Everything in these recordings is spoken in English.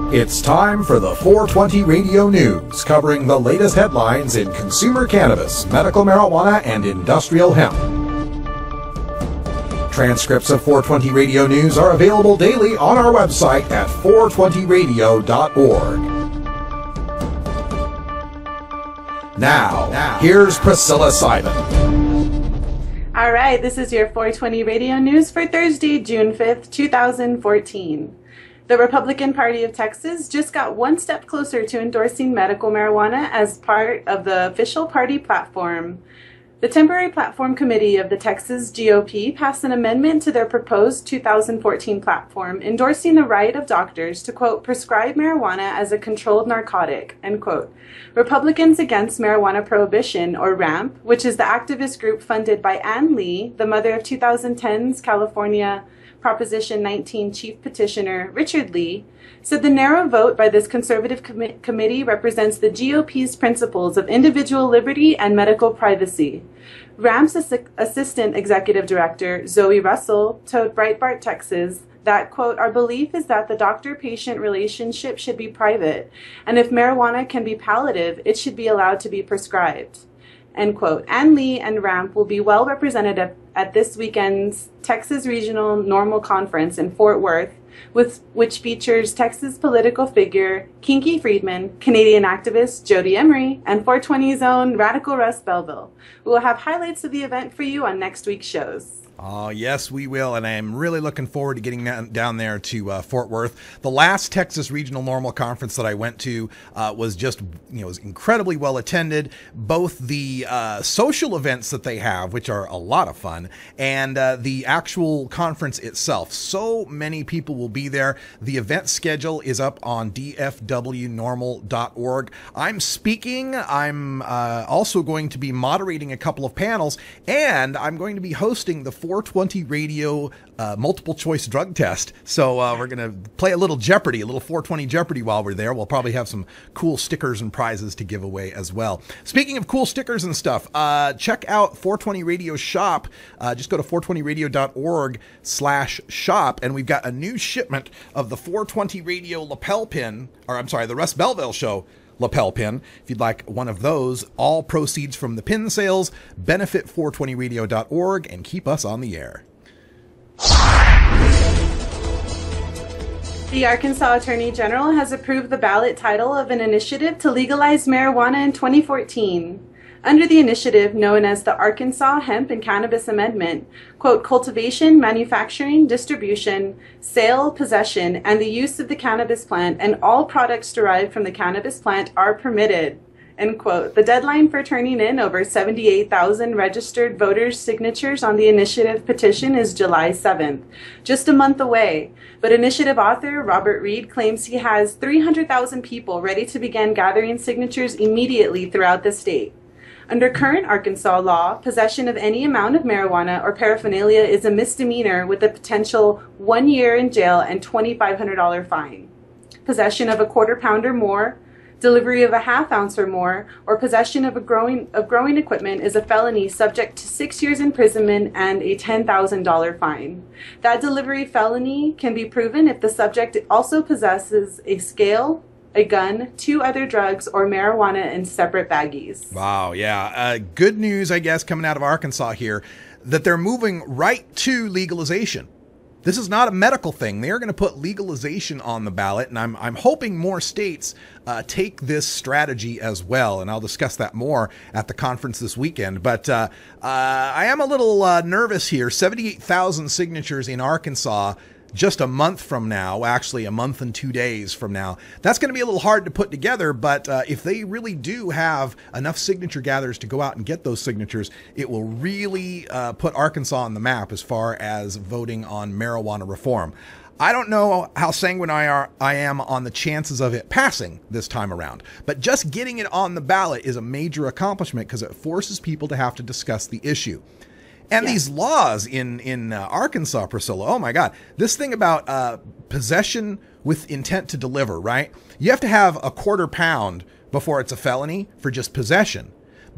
It's time for the 420 Radio News, covering the latest headlines in consumer cannabis, medical marijuana, and industrial hemp. Transcripts of 420 Radio News are available daily on our website at 420radio.org. Now, here's Priscilla Simon. All right, this is your 420 Radio News for Thursday, June 5th, 2014. The Republican Party of Texas just got one step closer to endorsing medical marijuana as part of the official party platform. The Temporary Platform Committee of the Texas GOP passed an amendment to their proposed 2014 platform endorsing the right of doctors to, quote, prescribe marijuana as a controlled narcotic, end quote. Republicans Against Marijuana Prohibition, or RAMP, which is the activist group funded by Ann Lee, the mother of 2010's California Proposition 19 Chief Petitioner Richard Lee, said the narrow vote by this conservative committee represents the GOP's principles of individual liberty and medical privacy. RAMP's Assistant Executive Director, Zoe Russell, told Breitbart, Texas, that, quote, our belief is that the doctor-patient relationship should be private, and if marijuana can be palliative, it should be allowed to be prescribed. End quote. Ann Lee and RAMP will be well represented at this weekend's Texas Regional Normal Conference in Fort Worth, which features Texas political figure Kinky Friedman, Canadian activist Jody Emery, and 420's own Radical Russ Belville. We will have highlights of the event for you on next week's shows. Oh, yes, we will, and I am really looking forward to getting down there to Fort Worth. The last Texas Regional Normal Conference that I went to was just, was incredibly well attended. Both the social events that they have, which are a lot of fun, and the actual conference itself. So many people will be there. The event schedule is up on dfwnormal.org. I'm speaking. I'm also going to be moderating a couple of panels, and I'm going to be hosting the 420 Radio multiple choice drug test. So we're going to play a little Jeopardy, a little 420 Jeopardy while we're there. We'll probably have some cool stickers and prizes to give away as well. Speaking of cool stickers and stuff, check out 420 Radio shop. Just go to 420radio.org/shop, and we've got a new shipment of the 420 Radio lapel pin, or I'm sorry, the Russ Belville Show lapel pin. If you'd like one of those, all proceeds from the pin sales benefit 420radio.org and keep us on the air. The Arkansas Attorney General has approved the ballot title of an initiative to legalize marijuana in 2014. Under the initiative, known as the Arkansas Hemp and Cannabis Amendment, quote, cultivation, manufacturing, distribution, sale, possession, and the use of the cannabis plant and all products derived from the cannabis plant are permitted, end quote. The deadline for turning in over 78,000 registered voters' signatures on the initiative petition is July 7th, just a month away. But initiative author Robert Reed claims he has 300,000 people ready to begin gathering signatures immediately throughout the state. Under current Arkansas law, possession of any amount of marijuana or paraphernalia is a misdemeanor with a potential 1 year in jail and $2,500 fine. Possession of a quarter pound or more, delivery of a half ounce or more, or possession of growing equipment is a felony subject to 6 years imprisonment and a $10,000 fine. That delivery felony can be proven if the subject also possesses a scale, a gun, 2 other drugs, or marijuana in separate baggies. Wow, yeah. Good news, I guess, coming out of Arkansas here, that they're moving right to legalization. This is not a medical thing. They're going to put legalization on the ballot, and I'm hoping more states take this strategy as well, and I'll discuss that more at the conference this weekend. But I am a little nervous here. 78,000 signatures in Arkansas just a month from now, actually a month and 2 days from now. That's going to be a little hard to put together, but if they really do have enough signature gatherers to go out and get those signatures, it will really put Arkansas on the map as far as voting on marijuana reform. I don't know how sanguine I am on the chances of it passing this time around, but just getting it on the ballot is a major accomplishment because it forces people to have to discuss the issue. And these laws in Arkansas, Priscilla, oh my God, this thing about possession with intent to deliver, right? You have to have a quarter pound before it's a felony for just possession.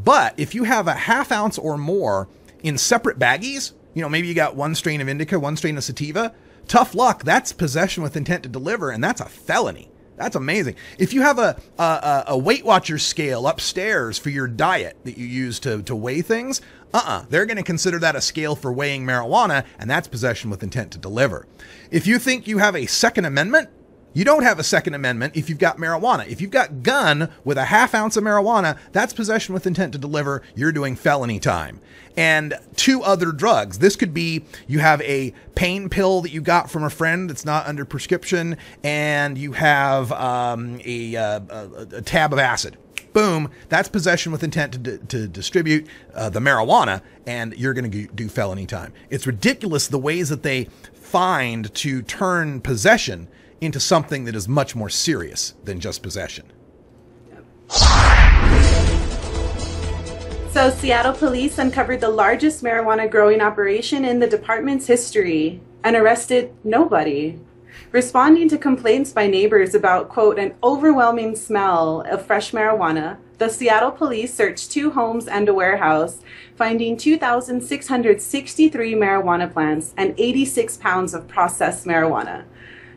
But if you have a half ounce or more in separate baggies, maybe you got one strain of indica, one strain of sativa, tough luck, that's possession with intent to deliver, and that's a felony. That's amazing. If you have a Weight Watchers scale upstairs for your diet that you use to weigh things, they're going to consider that a scale for weighing marijuana, and that's possession with intent to deliver. If you think you have a Second Amendment, you don't have a Second Amendment if you've got marijuana. If you've got gun with a ½ ounce of marijuana, that's possession with intent to deliver. You're doing felony time. And 2 other drugs. This could be you have a pain pill that you got from a friend that's not under prescription, and you have a tab of acid. Boom, that's possession with intent to distribute the marijuana, and you're going to do felony time. It's ridiculous the ways that they find to turn possession into something that is much more serious than just possession. So Seattle police uncovered the largest marijuana growing operation in the department's history and arrested nobody. Responding to complaints by neighbors about, quote, an overwhelming smell of fresh marijuana, the Seattle police searched 2 homes and a warehouse, finding 2,663 marijuana plants and 86 pounds of processed marijuana.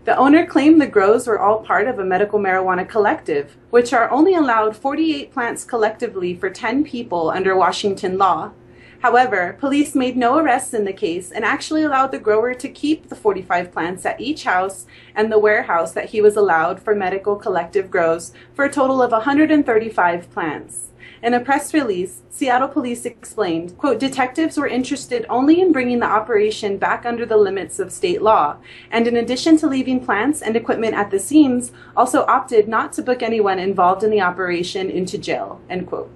The owner claimed the grows were all part of a medical marijuana collective, which are only allowed 48 plants collectively for 10 people under Washington law. However, police made no arrests in the case and actually allowed the grower to keep the 45 plants at each house and the warehouse that he was allowed for medical collective grows for a total of 135 plants. In a press release, Seattle police explained, quote, detectives were interested only in bringing the operation back under the limits of state law, and in addition to leaving plants and equipment at the scenes, also opted not to book anyone involved in the operation into jail, end quote.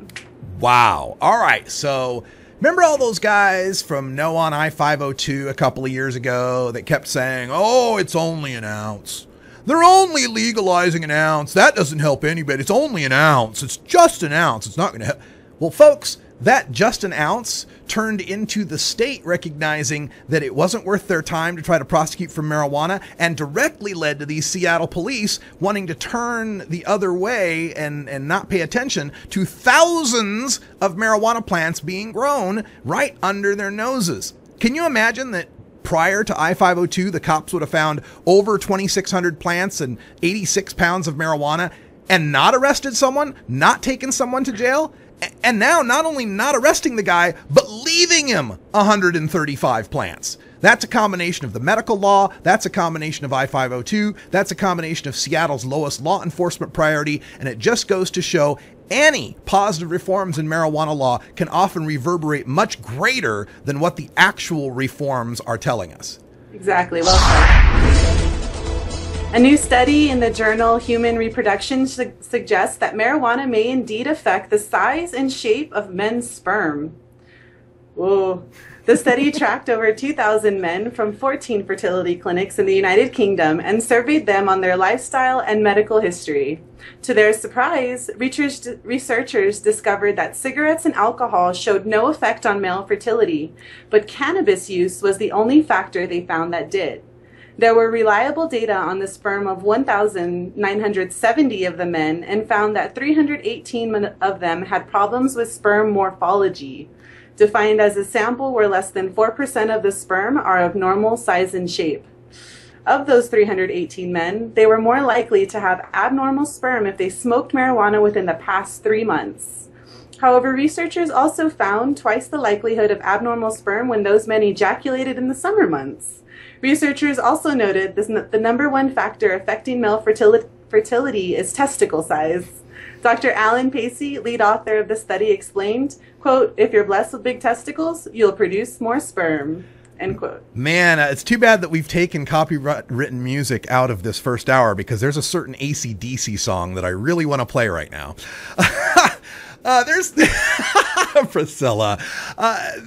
Wow. All right. So remember all those guys from No on I-502 a couple of years ago that kept saying, oh, it's only an ounce. They're only legalizing an ounce. That doesn't help anybody. It's only an ounce. It's just an ounce. It's not going to help. Well, folks, that just an ounce turned into the state recognizing that it wasn't worth their time to try to prosecute for marijuana, and directly led to these Seattle police wanting to turn the other way and not pay attention to thousands of marijuana plants being grown right under their noses. Can you imagine that prior to I-502, the cops would have found over 2,600 plants and 86 pounds of marijuana and not arrested someone, not taken someone to jail? And now not only not arresting the guy, but leaving him 135 plants. That's a combination of the medical law. That's a combination of I-502. That's a combination of Seattle's lowest law enforcement priority. And it just goes to show any positive reforms in marijuana law can often reverberate much greater than what the actual reforms are telling us. Exactly. Well said. A new study in the journal Human Reproduction suggests that marijuana may indeed affect the size and shape of men's sperm. Whoa. The study tracked over 2,000 men from 14 fertility clinics in the United Kingdom and surveyed them on their lifestyle and medical history. To their surprise, researchers discovered that cigarettes and alcohol showed no effect on male fertility, but cannabis use was the only factor they found that did. There were reliable data on the sperm of 1,970 of the men and found that 318 of them had problems with sperm morphology, defined as a sample where less than 4% of the sperm are of normal size and shape. Of those 318 men, they were more likely to have abnormal sperm if they smoked marijuana within the past 3 months. However, researchers also found twice the likelihood of abnormal sperm when those men ejaculated in the summer months. Researchers also noted the number one factor affecting male fertility is testicle size. Dr. Alan Pacey, lead author of the study, explained, quote, if you're blessed with big testicles, you'll produce more sperm, end quote. Man, it's too bad that we've taken copyright-written music out of this first hour, because there's a certain AC/DC song that I really want to play right now. There's Priscilla.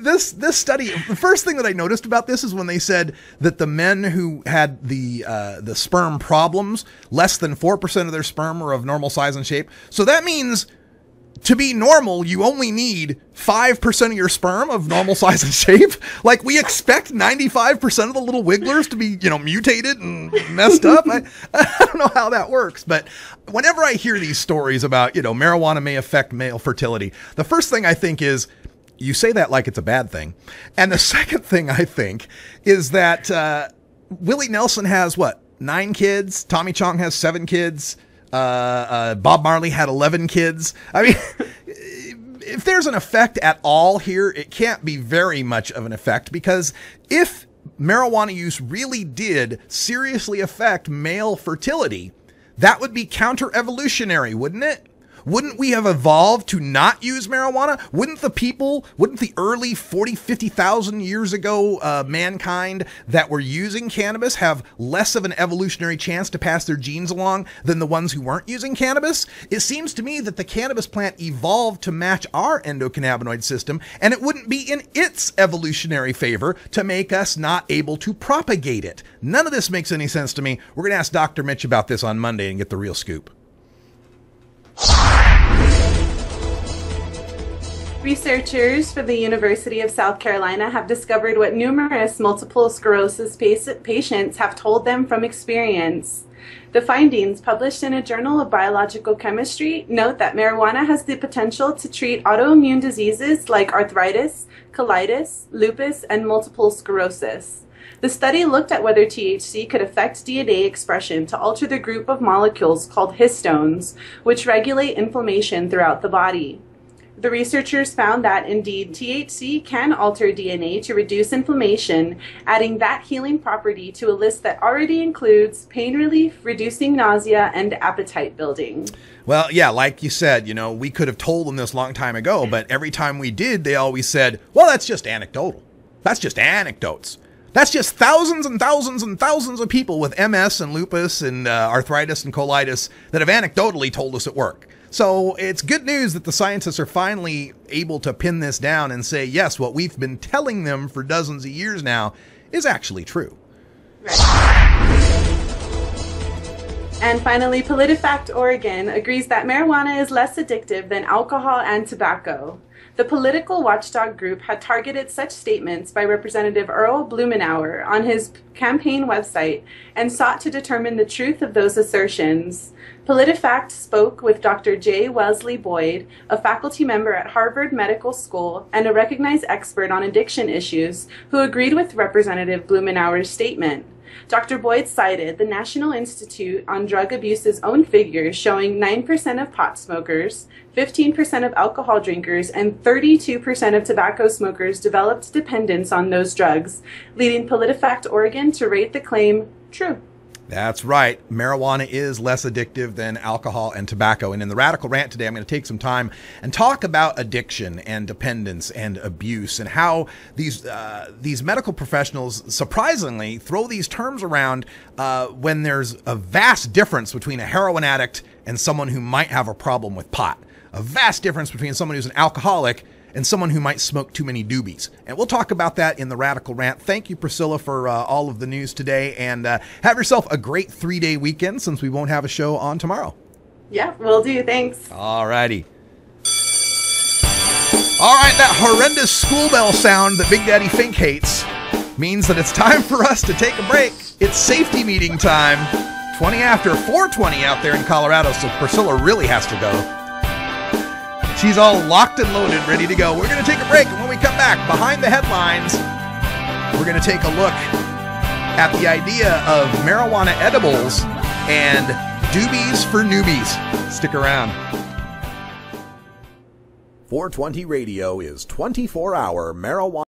This study, the first thing that I noticed about this is when they said that the men who had the sperm problems, less than 4% of their sperm were of normal size and shape. So that means to be normal, you only need 5% of your sperm of normal size and shape. Like, we expect 95% of the little wigglers to be, mutated and messed up. I don't know how that works, but whenever I hear these stories about, marijuana may affect male fertility, the first thing I think is, you say that like it's a bad thing. And the second thing I think is that Willie Nelson has, 9 kids? Tommy Chong has 7 kids. Bob Marley had 11 kids. I mean, if there's an effect at all here, it can't be very much of an effect, because if marijuana use really did seriously affect male fertility, that would be counter-evolutionary, wouldn't it? Wouldn't we have evolved to not use marijuana? Wouldn't the early 40, 50,000 years ago mankind that were using cannabis have less of an evolutionary chance to pass their genes along than the ones who weren't using cannabis? It seems to me that the cannabis plant evolved to match our endocannabinoid system, and it wouldn't be in its evolutionary favor to make us not able to propagate it. None of this makes any sense to me. We're going to ask Dr. Mitch about this on Monday and get the real scoop. Researchers for the University of South Carolina have discovered what numerous multiple sclerosis patients have told them from experience. The findings, published in a journal of biological chemistry, note that marijuana has the potential to treat autoimmune diseases like arthritis, colitis, lupus, and multiple sclerosis. The study looked at whether THC could affect DNA expression to alter the group of molecules called histones, which regulate inflammation throughout the body. The researchers found that, indeed, THC can alter DNA to reduce inflammation, adding that healing property to a list that already includes pain relief, reducing nausea, and appetite building. Well, yeah, like you said, we could have told them this a long time ago, but every time we did, they always said, well, that's just anecdotal. That's just anecdotes. That's just thousands and thousands and thousands of people with MS and lupus and arthritis and colitis that have anecdotally told us it works. So it's good news that the scientists are finally able to pin this down and say, yes, what we've been telling them for dozens of years now is actually true. And finally, PolitiFact Oregon agrees that marijuana is less addictive than alcohol and tobacco. The political watchdog group had targeted such statements by Representative Earl Blumenauer on his campaign website and sought to determine the truth of those assertions. PolitiFact spoke with Dr. J. Wellesley Boyd, a faculty member at Harvard Medical School and a recognized expert on addiction issues, who agreed with Representative Blumenauer's statement. Dr. Boyd cited the National Institute on Drug Abuse's own figures showing 9% of pot smokers, 15% of alcohol drinkers, and 32% of tobacco smokers developed dependence on those drugs, leading PolitiFact Oregon to rate the claim true. That's right. Marijuana is less addictive than alcohol and tobacco. And in the Radical Rant today, I'm going to take some time and talk about addiction and dependence and abuse and how these medical professionals surprisingly throw these terms around when there's a vast difference between a heroin addict and someone who might have a problem with pot. A vast difference between someone who's an alcoholic and someone who might smoke too many doobies. And we'll talk about that in the Radical Rant. Thank you, Priscilla, for all of the news today. And have yourself a great 3-day weekend, since we won't have a show on tomorrow. Yeah, will do. Thanks. All righty. All right, that horrendous school bell sound that Big Daddy Fink hates means that it's time for us to take a break. It's safety meeting time. 20 after 4:20 out there in Colorado, so Priscilla really has to go. She's all locked and loaded, ready to go. We're going to take a break, and when we come back, behind the headlines, we're going to take a look at the idea of marijuana edibles and doobies for newbies. Stick around. 420 Radio is 24-hour marijuana.